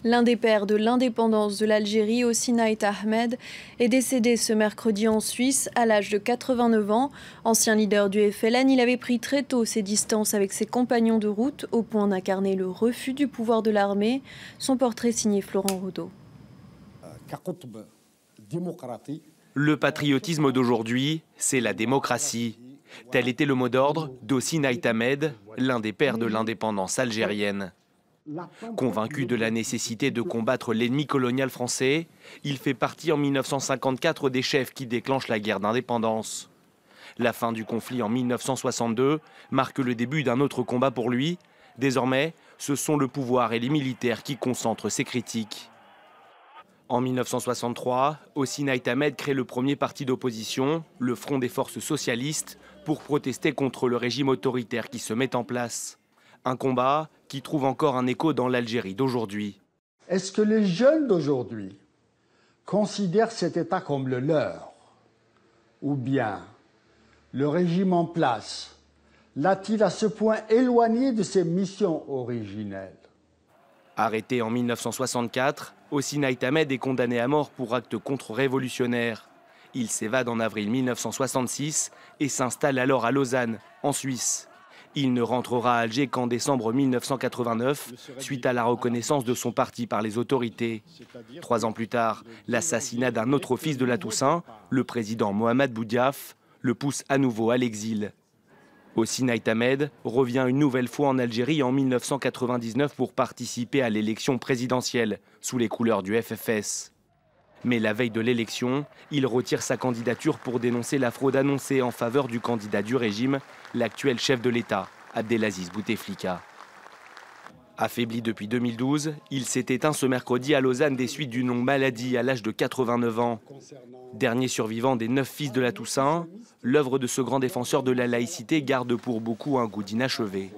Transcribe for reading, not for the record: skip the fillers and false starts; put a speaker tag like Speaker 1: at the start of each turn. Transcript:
Speaker 1: L'un des pères de l'indépendance de l'Algérie, Hosni Ait Ahmed, est décédé ce mercredi en Suisse à l'âge de 89 ans. Ancien leader du FLN, il avait pris très tôt ses distances avec ses compagnons de route, au point d'incarner le refus du pouvoir de l'armée. Son portrait signé Florent Rodeau.
Speaker 2: Le patriotisme d'aujourd'hui, c'est la démocratie. Tel était le mot d'ordre d'Hosni Ait Ahmed, l'un des pères de l'indépendance algérienne. Convaincu de la nécessité de combattre l'ennemi colonial français, il fait partie en 1954 des chefs qui déclenchent la guerre d'indépendance. La fin du conflit en 1962 marque le début d'un autre combat pour lui. Désormais, ce sont le pouvoir et les militaires qui concentrent ses critiques. En 1963, Hosni Ait Ahmed crée le premier parti d'opposition, le Front des forces socialistes, pour protester contre le régime autoritaire qui se met en place. Un combat qui trouve encore un écho dans l'Algérie d'aujourd'hui.
Speaker 3: Est-ce que les jeunes d'aujourd'hui considèrent cet État comme le leur? Ou bien le régime en place l'a-t-il à ce point éloigné de ses missions originelles?
Speaker 2: Arrêté en 1964, Hosni Ait Ahmed est condamné à mort pour acte contre-révolutionnaire. Il s'évade en avril 1966 et s'installe alors à Lausanne, en Suisse. Il ne rentrera à Alger qu'en décembre 1989, suite à la reconnaissance de son parti par les autorités. 3 ans plus tard, l'assassinat d'un autre fils de la Toussaint, le président Mohamed Boudiaf, le pousse à nouveau à l'exil. Hosni Ait Ahmed revient une nouvelle fois en Algérie en 1999 pour participer à l'élection présidentielle, sous les couleurs du FFS. Mais la veille de l'élection, il retire sa candidature pour dénoncer la fraude annoncée en faveur du candidat du régime, l'actuel chef de l'État, Abdelaziz Bouteflika. Affaibli depuis 2012, il s'est éteint ce mercredi à Lausanne des suites d'une longue maladie à l'âge de 89 ans. Dernier survivant des 9 fils de la Toussaint, l'œuvre de ce grand défenseur de la laïcité garde pour beaucoup un goût d'inachevé.